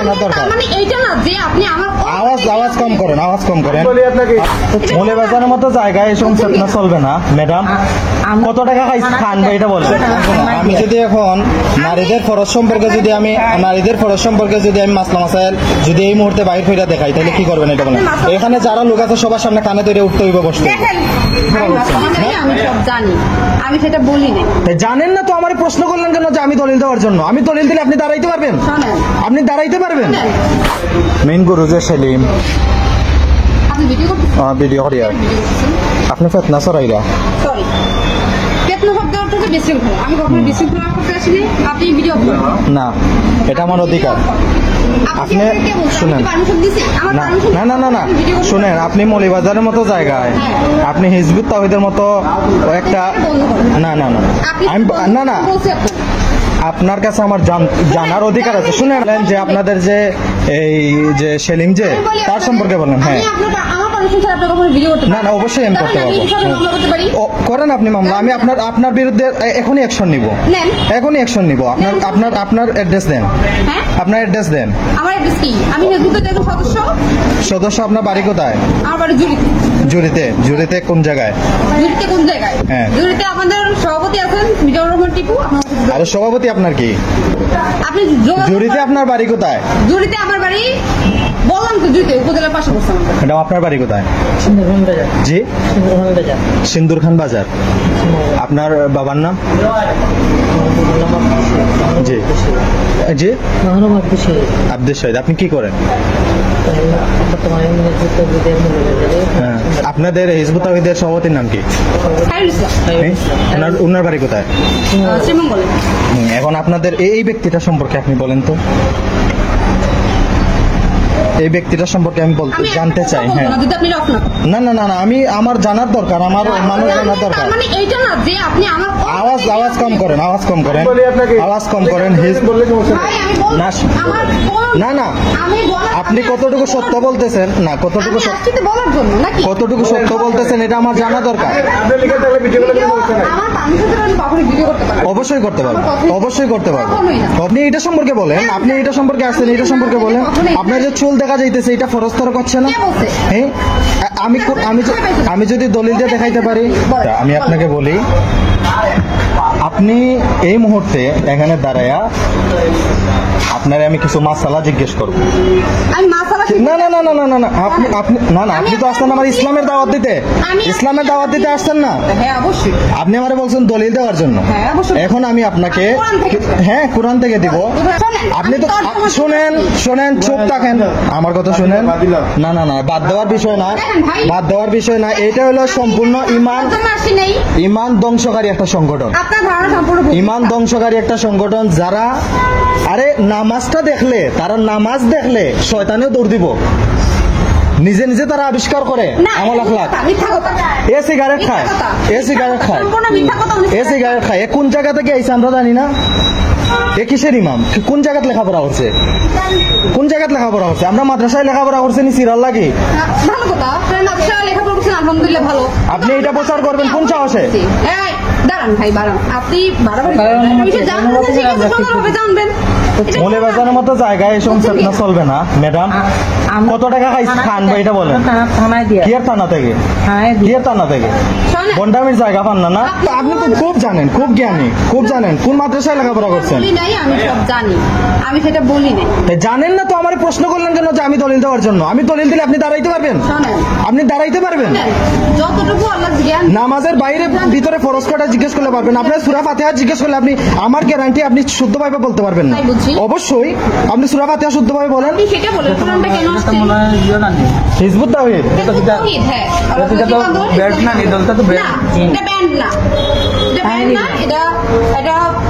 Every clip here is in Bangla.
জানার দরকার। মানে এইটা না যে আপনি আমার আওয়াজ কম করেন, আওয়াজ কম করেন। মৌলভীবাজারের মতো জায়গায় এসব চেতনা চলবে না ম্যাডাম। কত টাকা খান এটা বলবেন। আমি যদি এখন নারীদের ফরজ সম্পর্কে যদি আমি মাসলা মাসাইল যদি এই মুহূর্তে বাইর করে দেখাই তাহলে কি করবেন এটা বলেন। এখানে যারা লোক আছে সবার সামনে কানে ধরে উঠতে হইব, বসতে হইব। আমি সব জানি, আমি সেটা বলি না। জানেন না তো আমার প্রশ্ন করলেন কেন যে আমি দলিল দেওয়ার জন্য? আমি দলিল দিলে আপনি দাঁড়াইতে পারবেন? আপনি দাঁড়াইতে পারবেন? মেইন গুরু যে সেলিম আপনি ভিডিও করতে ভিডিও করিয়া আপনি ফেতনা সরাইলা। সরি, ফেতনা শব্দটা তো বিশৃঙ্খলা। আমি কখনো বিশৃঙ্খলা করতে আসিনি। আপনি ভিডিও করুন না, এটা আমার অধিকার। আপনি শুনেন, না না না না শুনেন, আপনি মৌলভীবাজারের মতো জায়গায় আপনি হিজবুত তাওহীদের মতো একটা না না না আমি না না আপনার কাছে আমার জানার অধিকার আছে। শুনেন যে আপনাদের যে এই যে সেলিম যে তার সম্পর্কে বলেন। হ্যাঁ না না অবশ্যই আমি করতে পারবো। করেন আপনি মামলা, আমি আপনার বিরুদ্ধে এখনই অ্যাকশন নিব, এখনই অ্যাকশন নিব। আপনার অ্যাড্রেস দেন, আপনার অ্যাড্রেস দেন। আমার অ্যাড্রেস কি? আমি হিজবুতের একজন সদস্য। আপনার বাড়ি কোথায়? আমার বাড়ি জুরিতে। জুরিতে কোন জায়গায়? হ্যাঁ, জুরিতে আমাদের সভাপতি আছেন মিজানুর রহমান টিপু। আর সভাপতি আপনার কি? আপনি জুরিতে আপনার বাড়ি কোথায়? জুরিতে আমার বাড়ি বললাম তো, জুরিতে উপজেলার পাশে বসলাম। এটা আপনার বাড়ি কোথায়? জি, সিন্দুর খান বাজার। আপনার বাবার নাম? জি জি আব্দুল শহীদ। আপনি কি করেন? আপনাদের হিজবুত তাওহীদের সভাপতির নাম কি? উনার বাড়ি কোথায়? এখন আপনাদের এই ব্যক্তিটা সম্পর্কে আপনি বলেন তো। এই ব্যক্তিটা সম্পর্কে আমি জানতে চাই। হ্যাঁ না না না না আমি আমার জানার দরকার, আমার মানুষ জানার দরকার। আওয়াজ কম করেন, আওয়াজ কম করেন, আওয়াজ কম করেন। না না আপনি কতটুকু সত্য বলতেছেন, না কতটুকু সত্য বলতেছেন এটা আমার জানা দরকার। অবশ্যই করতে পারবো, অবশ্যই করতে পারবো। আপনি এটা সম্পর্কে বলেন, আপনি এটা সম্পর্কে আসছেন, এটা সম্পর্কে বলেন। আপনার যে চুল দেখা যাইতেছে এটা ফরজ তরক হচ্ছে না? হ্যাঁ, আমি যদি দলিল দিয়ে দেখাইতে পারি। আমি আপনাকে বলি, আপনি এই মুহূর্তে এখানে দাঁড়ায়া আপনারে আমি কিছু মাসালা জিজ্ঞেস করবো। না না না না না না না আপনি না না আপনি তো আসছেন আমার ইসলামের দাওয়াত দিতে আসছেন না? আপনি আমারে বলছেন দলিল দেওয়ার জন্য। এখন আমি আপনাকে হ্যাঁ কোরআন থেকে দিব। আপনি তো শোনেন, চুপ থাকেন, আমার কথা শোনেন। না না না বাদ দেওয়ার বিষয় না, এটা হলো সম্পূর্ণ ইমান ধ্বংসকারী একটা সংগঠন। ইমান ধ্বংসকারী একটা সংগঠন যারা আরে নামাজটা দেখলে, তারা নামাজ দেখলে শয়তানেও দৌড় দিব। নিজে নিজে তারা আবিষ্কার করে আমল আখলাক। এ সিগারেট খায়। কোন জায়গা থেকে আইছে আমরা জানি না। এ কিসের ইমাম? কোন জায়গাত লেখাপড়া করছে? আমরা মাদ্রাসায় লেখাপড়া করছি নি সিরাল লাগি। আপনি এটা প্রচার করবেন কোন সাহসে? মৌলভীবাজারের মতো জায়গায় এসব চেতনা চলবে না ম্যাডাম। কত টাকা খান এটা বলেন। কিয়ার থানা থেকে বন্ডামির জায়গা পান না? আপনি তো খুব জানেন, খুব জ্ঞানী, খুব জানেন কোন মাদ্রাসায় লেখাপড়া করছেন। আমি সেটা বলি না। জানেন না তো আমার প্রশ্ন করলেন কেন যে আমি দলিল দেওয়ার জন্য? আমি দলিল দিলে আপনি দাঁড়াইতে পারবেন? আপনি দাঁড়াইতে পারবেন? নামাজের বাইরে ভিতরে ফরজ কটা জিজ্ঞেস করলে পারবেন। আপনার সূরা ফাতিহা জিজ্ঞেস করলে আপনি আমার গ্যারান্টি আপনি শুদ্ধভাবে বলতে পারবেন না। অবশ্যই আপনি সূরা ফাতিহা শুদ্ধভাবে বলেন। হিজবুত তাওহীদ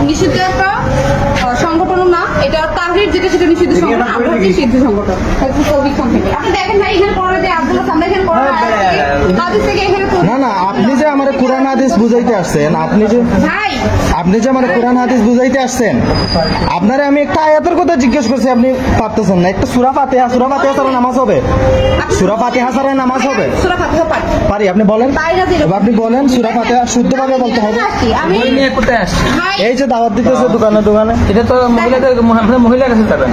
নিষিদ্ধ একটা সংগঠন না, এটা তাহরির যেটা সেটা নিষিদ্ধ সংগঠন। আমরা হচ্ছে সিদ্ধ সংগঠন। আপনি দেখেন ভাই এখানে পড়া যে আব্দুল্লাহ সামনে এখানে পড়া হাদিস থেকে এখানে না না আপনি যে আমার কোরআন হাদিস বুঝাইতে আসছেন, আপনি যে আমার কোরআন হাদিস বুঝাইতে আসছেন, আপনারে আমি একটা আয়াতের কথা জিজ্ঞেস করছি, আপনি পারতেছেন না। একটা সূরা ফাতিহা ছাড়া নামাজ হবে? সূরা ফাতিহা ছাড়া নামাজ হবে? পারি। আপনি বলেন, আপনি বলেন সূরা ফাতিহা শুদ্ধভাবে বলতে হবে। এই যে দাওয়াত দিতেছে দোকানে, এটা তো মহিলাদের কাছে যাবেন।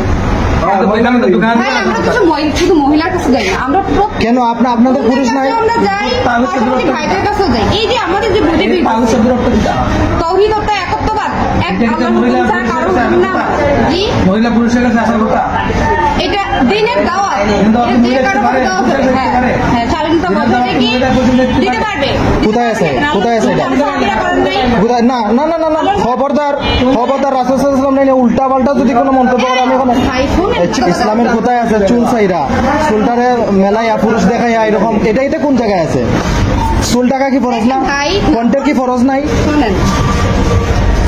ভাই আমরা তো শুধু মহিলার কাছে যাই না, আমরা কেন আপনাদের পুরুষ নাই? আমরা যাই, পাশাপাশি ভাইদের কাছেও যাই। এই যে আমাদের যে বুঝে তৌহিদ অর্থাৎ একত্ববাদ, এক আল্লাহর ছাড়া কারো না। জি মহিলা পুরুষের কাছে আসার কথা, এটা দিনের দাওয়াত, যে কারো দাওয়াত হবে। হ্যাঁ স্বাধীনতা বজায় রেখে দিতে পারবে। কোথায় আছে এটা? কোথায়? না না না না না, খবরদার রাসূল সাল্লাল্লাহু আলাইহি ওয়াসাল্লাম নেই, উল্টা পাল্টা যদি কোনো মন্তব্য করে আমি ওখানে ইসলামের কোথায় আছে? চুল সাইরা চুলটারে মেলাইয়া পুরুষ দেখাইয়া এরকম, এটা কোন জায়গায় আছে? চুল টাকা কি ফরজ না? কন্টের কি ফরজ নাই? শুনেন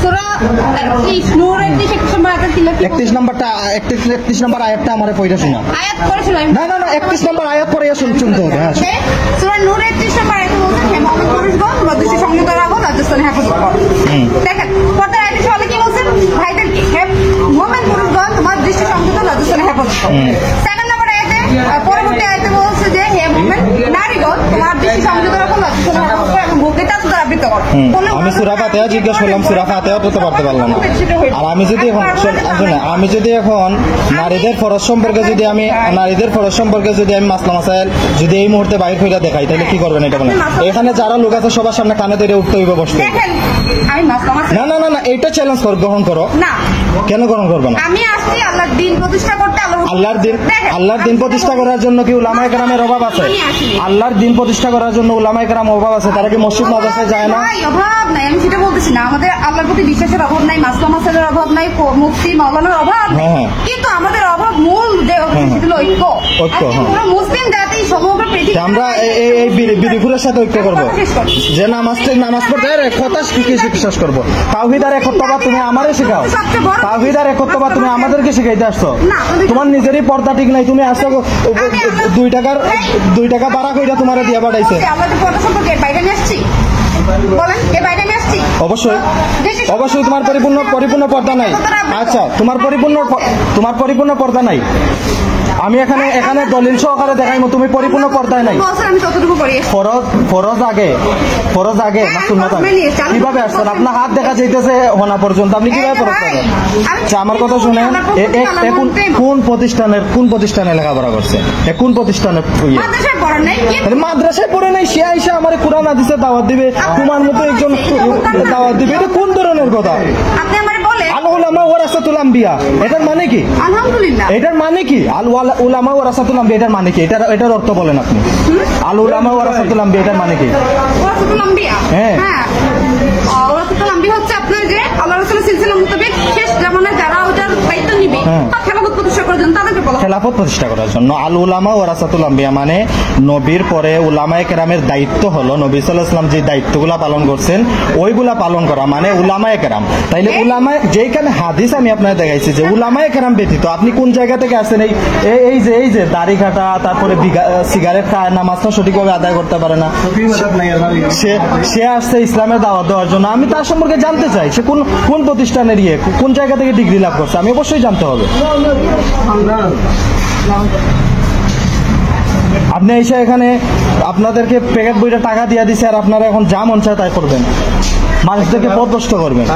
সূরা নূর 31 নম্বর আয়াতটা আমারে পড়ে শোনা। আয়াত পড়েছিলাম না 31 নম্বর আয়াত পড়ে শুনতে হবে। হ্যাঁ সূরা নূর 31 নম্বর আয়াতে বলছে হে মুমিন পুরুষগণ তোমরা দৃষ্টি সংযত রাখো, লজ্জাস্থানে হেফাজত করো। দেখেন পর্দার আয়াতে সবাই কি বলছেন? ভাইদেরকে হে মুমিন পুরুষগণ তোমার দৃষ্টি সংযত লজ্জাস্থানে হেফাজত করো। সেকেন্ড নম্বর আয়াতে পরবর্তী আয়াতে বলছে যে হে মুমিন নারীগণ তোমার দৃষ্টি সংযত রাখো, লজ্জাস্থানে হেফাজত করো এবং বুকে তাজু দ্বারা আবৃত করো। আমি সূরা ফাতিহা জিজ্ঞাসা করলাম, সূরা ফাতিহা তো পারতে পারলাম না। আর আমি যদি এখন নারীদের ফরজ সম্পর্কে যদি আমি মাসলা মাসাইল যদি এই মুহূর্তে বাইর করে দেখাই, তাহলে কি করবেন এটা বলেন? এখানে যারা লোক আছে সবার সামনে কানে ধরে উঠতে হইবে, বসতে হইবে। আমি মাসলা মাসাইল না এইটা চ্যালেঞ্জ গ্রহণ করো না। কেন গ্রহণ করবে না? আমি আসছি আল্লাহর দিন প্রতিষ্ঠা করতে। আল্লাহর দিন প্রতিষ্ঠা করার জন্য কি উলামায়ে কেরামের অভাব আছে? আল্লাহর দিন প্রতিষ্ঠা করার জন্য উলামায়ে কেরাম অভাব আছে? তারা কি মসজিদ মাদ্রাসায় যায় না? অভাব নাই, আমি সেটা বলতেছি না। আমাদের আল্লাহর প্রতি বিশ্বাসের অভাব নাই, মাসলা মাসাইলের অভাব নাই, মুফতি মাওলানার অভাব নাই। কিন্তু আমাদের অভাব মূল যে সেটা হলো ঐক্য। পুরো মুসলিম জাতি সমগ্র পৃথিবী আমরা এই বিরিপুরের সাথে ঐক্য করব, যে নামাজ পড়তে কথা বিশ্বাস করবো। তাওহীদ আর একত্ববাদ তুমি আমারে শেখাও, তাওহীদ আর একত্ববাদ তুমি আমাদেরকে শিখাইতে আসছো। তোমার নিজেরই পর্দা ঠিক নাই, তুমি আসছো 2 টাকা ভাড়া কইরা তোমারে দিয়া পাঠাইছে। আমাদের পর্দা সম্পর্কে বাইরে নিয়ে আসছি, বলেন কে বাইরে নিয়ে আসছি? অবশ্যই তোমার পরিপূর্ণ পর্দা নাই। আচ্ছা তোমার পরিপূর্ণ পর্দা নাই। আমি এখানে দলিল সহকারে দেখাইমো তুমি পরিপূর্ণ পর্দায় নাই। আমি যতটুকু করি ফরজ আগে না সুন্নাত আগে? কিভাবে আসছেন? আপনার হাত দেখা যাইতেছে হনা পর্যন্ত, আপনি কিভাবে ফরজ করেন? আচ্ছা আমার কথা শুনেন, কোন প্রতিষ্ঠানে লেখাপড়া করছে? কোন প্রতিষ্ঠানে? মাদ্রাসায় পড়ে নাই। সে আইসা আমার কোরআন হাদিসের দাওয়াত দিবে, তোমার মতো একজন দাওয়াত দিবে, এটা কোন ধরনের কথা? আপনি আমারে বলেন আল উলামা ওয়ারাসাতুল আম্বিয়া, এটার মানে কি? আলহামদুলিল্লাহ এটার মানে কি? আল উলামা ওয়ারাসাতুল আম্বিয়া এটার মানে কি? এটার অর্থ বলেন আপনি। আল উলামা ওয়ারাসাতুল আম্বিয়া এটার মানে কি? ওয়ারাসাতুল আম্বিয়া, হ্যাঁ ওয়ারাসাতুল আম্বিয়া হচ্ছে আপনার যে আল্লাহর রাসূলের সিলসিলা মোতাবেক শেষ জামানায় যারা ওটার দায়িত্ব নিবে খেলাফত প্রতিষ্ঠা করার জন্য তাদেরকে বলা খেলাফত প্রতিষ্ঠা করার জন্য। আল উলামা ওয়ারাসাতুল আম্বিয়া মানে নবীর পরে উলামায়ে কেরামের দায়িত্ব হলো নবী সাল্লাল্লাহু আলাইহি ওয়াসাল্লাম যে দায়িত্বগুলা পালন করছেন ওইগুলা পালন করা, মানে উলামায়ে কেরাম। তাইলে উলামায়ে যেখানে হাদিস আমি আপনাকে দেখাইছি যে উলামায়ে কেরাম ব্যতীত আপনি কোন জায়গা থেকে আসছেন? এই যে দাড়ি কাটা, তারপরে সিগারেট খায়, নামাজটা সঠিকভাবে আদায় করতে পারে না, সে আসছে ইসলামের দাওয়াত দেওয়ার জন্য। আমি তার সম্পর্কে জানতে চাই সে কোন প্রতিষ্ঠানের কোন জায়গা থেকে ডিগ্রি লাভ করছে, আমি অবশ্যই জানতে হবে। আপনি এসে এখানে আপনাদেরকে প্যাকেট বইটা টাকা দিয়ে দিছে, আর আপনারা এখন যা মন চায় তাই করবেন, মানুষদেরকে পথভ্রষ্ট করবেন।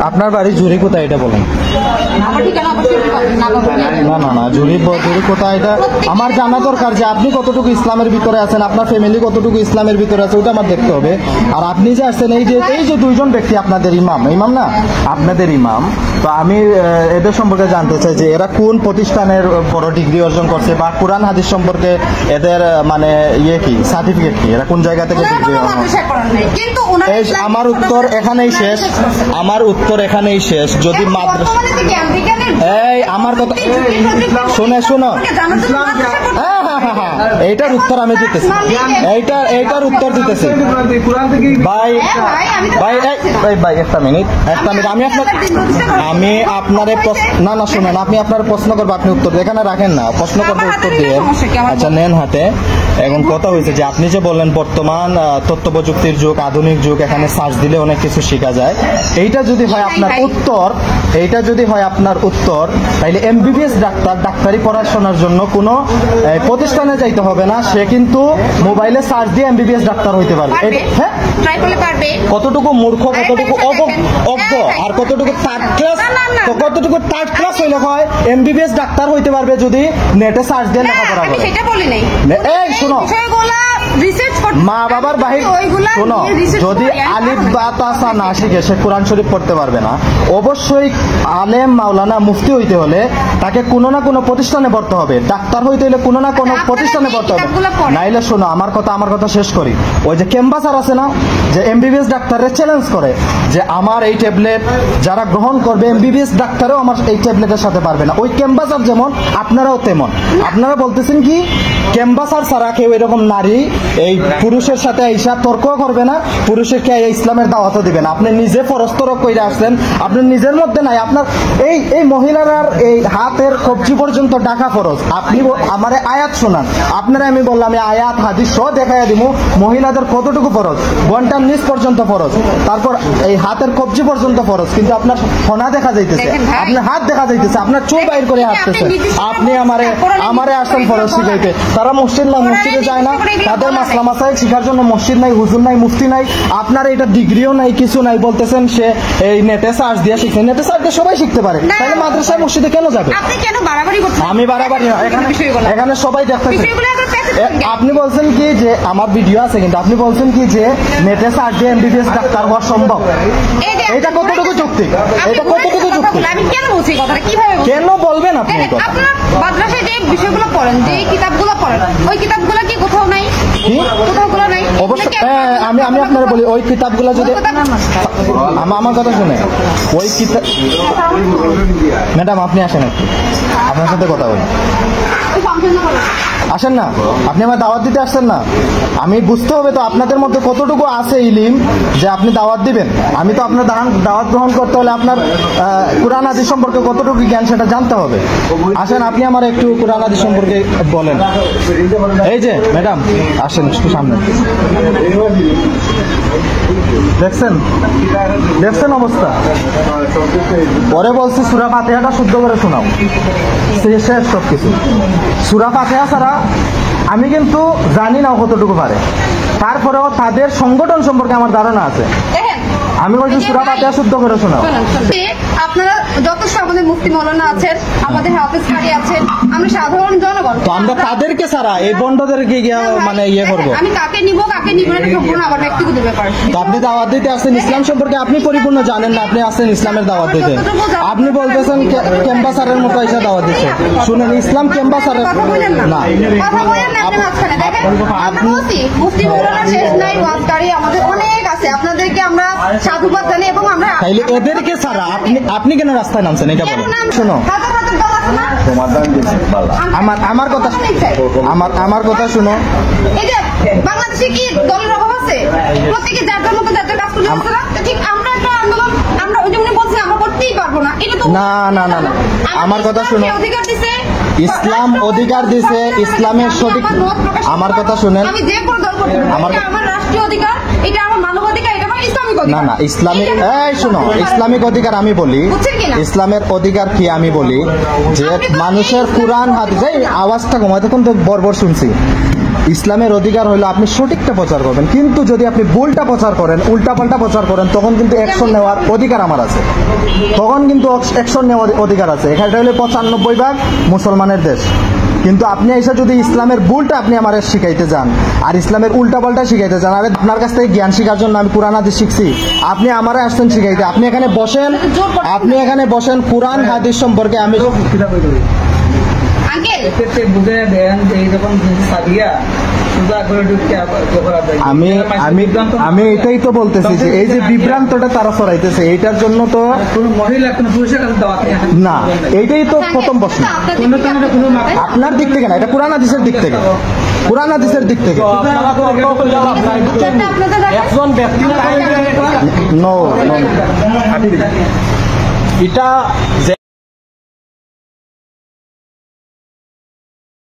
আপনার বাড়ি জুড়ি কোথায় এটা বলেন? না জুড়ি কোথায় এটা আমার জানা দরকার, যে আপনি কতটুকু ইসলামের ভিতরে আছেন, আপনার ফ্যামিলি কতটুকু ইসলামের ভিতরে আছে, ওটা আমার দেখতে হবে। আর আপনি যে আসছেন এই যে 2জন ব্যক্তি আপনাদের ইমাম না, আপনাদের ইমাম, তো আমি এদের সম্পর্কে জানতে চাই যে এরা কোন প্রতিষ্ঠানের বড় ডিগ্রি অর্জন করছে, বা কোরআন হাদিস সম্পর্কে এদের মানে কি সার্টিফিকেট কি, এরা কোন জায়গা থেকে ডিগ্রি অর্জন করছে। আমার উত্তর এখানেই শেষ। যদি মাদ্রাসা আমার কথা শোনো, হ্যাঁ এইটার উত্তর আমি দিতেছি, এইটার উত্তর দিতেছি ভাই। ভাই একটা মিনিট, আমি আপনারে না শুনেন, আপনি আপনার প্রশ্ন করবো, আপনি উত্তর এখানে রাখেন না, প্রশ্ন করবো উত্তর দিয়ে। আচ্ছা নেন হাতে। এখন কথা হয়েছে যে আপনি যে বললেন বর্তমান তথ্য প্রযুক্তির যুগ, আধুনিক যুগ, এখানে সার্চ দিলে অনেক কিছু শেখা যায়। এইটা যদি হয় আপনার উত্তর, তাইলে এমবিবিএস ডাক্তারি পড়াশোনার জন্য কোনো প্রতিষ্ঠানে যাইতে হবে না, সে কিন্তু মোবাইলে সার্চ দিয়ে এমবিবিএস ডাক্তার হইতে পারবে। হ্যাঁ, কতটুকু মূর্খ, কতটুকু অজ্ঞ, আর কতটুকু থার্ড ক্লাস হইলে হয় এমবিবিএস ডাক্তার হইতে পারবে যদি নেটে সার্চ দিয়ে লেখাপড়া করে। এই শোনো, মা বাবার বাহির শোনো, যদি আলিফ বা তাসা না শিখে সে কোরআন শরীফ পড়তে পারবে না। অবশ্যই আলেম, মাওলানা, মুফতি হইতে হলে তাকে কোনো না কোনো প্রতিষ্ঠানে পড়তে হবে, ডাক্তার হইতে হলে কোনো না কোনো প্রতিষ্ঠানে পড়তে হবে। নাইলে শোনো আমার কথা শেষ করি। ওই যে ক্যাম্পাসার আছে না, যে এমবিবিএস ডাক্তারের চ্যালেঞ্জ করে যে আমার এই ট্যাবলেট যারা গ্রহণ করবে এমবিবিএস ডাক্তারও আমার এই ট্যাবলেটের সাথে পারবে না। ওই ক্যাম্পাসার যেমন আপনারাও তেমন। আপনারা বলতেছেন কি ক্যাম্পাসার ছাড়া কেউ এরকম নারী এই পুরুষের সাথে এইসব তর্ক করবে না, পুরুষকে ইসলামের দাওয়াতও দিবে না। আপনি নিজে ফরস্তরক কইরা আসছেন, আপনি নিজের মধ্যে নাই। আপনার এই মহিলার এই হাতের কবজি পর্যন্ত ডাকা ফরজ। আপনি আমারে আয়াত শোনান, আপনারা আমি বললাম আয়াত হাদিস সহ দেখাইয়া দিব মহিলাদের কতটুকু ফরজ। ঘন্টার নিচ পর্যন্ত ফরজ, তারপর এই হাতের কবজি পর্যন্ত ফরজ, কিন্তু আপনার ফোনা দেখা যাইতেছে, আপনার হাত দেখা যাইতেছে, আপনার চোখ বাইর করে হাঁটতেছে। আপনি আমারে আসছেন ফরজ শিখাইতে। তারা মসজিদে যায় না, তাদের মাসলা মাসাইল শিখার জন্য মসজিদ নাই, হুজুর নাই, মুফতি নাই, আপনার এটা ডিগ্রিও নাই, কিছু নাই, বলতেছেন সে এই নেটে সার্চ দিয়ে শিখছে। নেটে সার্চ দিয়ে সবাই শিখতে পারে, তাহলে মাদ্রাসায় মসজিদে কেন যাবে? আমি বাড়াবাড়ি না, এখানে সবাই দেখতেছে। আপনি বলছেন কি যে আমার ভিডিও আছে, কিন্তু আপনি বলছেন কি যে নেটে সার্চ দিয়ে এমবিবিএস ডাক্তার হওয়া সম্ভব। এটা কতটুকু যুক্তি? এটা কতটুকু যুক্তি? কেন বলবেন আপনি? মাদ্রাসায় যে বিষয়গুলো পড়েন, যে কিতাবগুলো পড়েন, ওই কিতাবগুলো কি কোথাও নাই? অবশ্যই আমি আপনারা বলি ওই কিতাবগুলো যদি আমার কথা শুনে ওই কিতাব। ম্যাডাম আপনি আসেন, একটু আপনার সাথে কথা বলি। আসেন না, আপনি আমার দাওয়াত দিতে আসছেন না? আমি বুঝতে হবে তো আপনাদের মধ্যে কতটুকু আছে ইলিম যে আপনি দাওয়াত দিবেন। আমি তো আপনার দাওয়াত গ্রহণ করতে হলে আপনার কুরআন হাদিস সম্পর্কে কতটুকু জ্ঞান সেটা জানতে হবে। আসেন আপনি আমার একটু কুরআন হাদিস সম্পর্কে বলেন। এই যে ম্যাডাম আসেন একটু সামনে। দেখছেন অবস্থা? পরে বলছি সূরা ফাতিহাটা শুদ্ধ করে শোনাও, শেষ সব কিছু। সূরা ফাতিহা ছাড়া আমি কিন্তু জানি না কতটুকু পারে, তারপরেও তাদের সংগঠন সম্পর্কে আমার ধারণা আছে। আমি বলছি সূরা ফাতিহা শুদ্ধ করে শোনাও। আপনারা যথেষ্ট আমাদের মুফতি মাওলানা আছেন, আমাদের হাফেজ কারি আছেন, আমরা সাধারণ জনগণ, তো আমরা তাদেরকে ছাড়া এই বন্ডদেরকে মানে ইয়ে করবো। আমি কাকে নিব কাকে নিব না সম্পূর্ণ আমার ব্যক্তিগত ব্যাপার। তো আপনি দাওয়াত দিতে আসছেন, ইসলাম সম্পর্কে আপনি পরিপূর্ণ জানেন না, আপনি আসছেন ইসলামের দাওয়াত দিতে। আপনি বলতেছেন ক্যাম্পাসারের মতো এসে দাওয়াত দিচ্ছে। শুনেন, ইসলাম ক্যাম্পাসারের না, মুফতি মাওলানা শেষ নাই, ওয়াজকারী আমাদের অনেক আছে। আপনাদেরকে আমরা সাধুবাদ জানাই এবং আমরা তাইলে এদেরকে ছাড়া আপনি কেন রাস্তায় নামছেন এটা বলেন। শোনো, আমার কথা শুনো। এই যে বাংলাদেশে কি দলের অভাব আছে? প্রত্যেকে যার যার মতো যার যার কাজ করতে পারছে না। ঠিক আমরা একটা আন্দোলন, আমরা ওই জন্য বলছি আমরা করতেই পারবো না। এটা তো না, আমার কথা শুনো। অধিকার দিছে, ইসলাম অধিকার দিছে, ইসলামের সঠিক। আমার কথা শুনেন, আমি যে কোনো দল করতে পারি, এটা আমার রাষ্ট্রীয় অধিকার, এটা আমার মানব অধিকার, এটা আমার ইসলামিক অধিকার। না ইসলামিক, এই শুনো, ইসলামিক অধিকার আমি বলি, ইসলামের অধিকার কি আমি বলি যে মানুষের কুরআন হাদিস। এই আওয়াজটা কমায়, তখন তো বরবর শুনছি। ইসলামের অধিকার হলো আপনি সঠিকটা প্রচার করবেন, কিন্তু যদি আপনি ভুলটা প্রচার করেন, উল্টাপাল্টা প্রচার করেন, তখন কিন্তু অ্যাকশন নেওয়ার অধিকার আমার আছে। তখন কিন্তু অ্যাকশন নেওয়ার অধিকার আছে। এখানে হলো 95% মুসলমানের দেশ, কিন্তু আপনি এসে যদি ইসলামের ভুলটা আপনি আমার শিখাইতে যান আর ইসলামের উল্টাপাল্টা শিখাইতে যান, আরে আপনার কাছ থেকে জ্ঞান শেখার জন্য আমি কুরআন হাদিস শিখছি, আপনি আমারে আসছেন শিখাইতে। আপনি এখানে বসেন, কুরআন হাদিস সম্পর্কে আমি আঙ্কেল বুঝে দেন যে যখন সাদিয়া আমি আমি আমি এটাই তো বলতেছি যে এই যে বিভ্রান্তটা তারা ছড়াইতেছে এইটার জন্য তো মহিলা কোন পুরুষের কাছে দাওয়াত নেই। না, এইটাই তো প্রথম প্রশ্ন। আপনার দিক থেকে না, এটা কোরআন হাদিসের দিক থেকে, কোরআন হাদিসের দিক থেকে। একজন ব্যক্তি নো এটা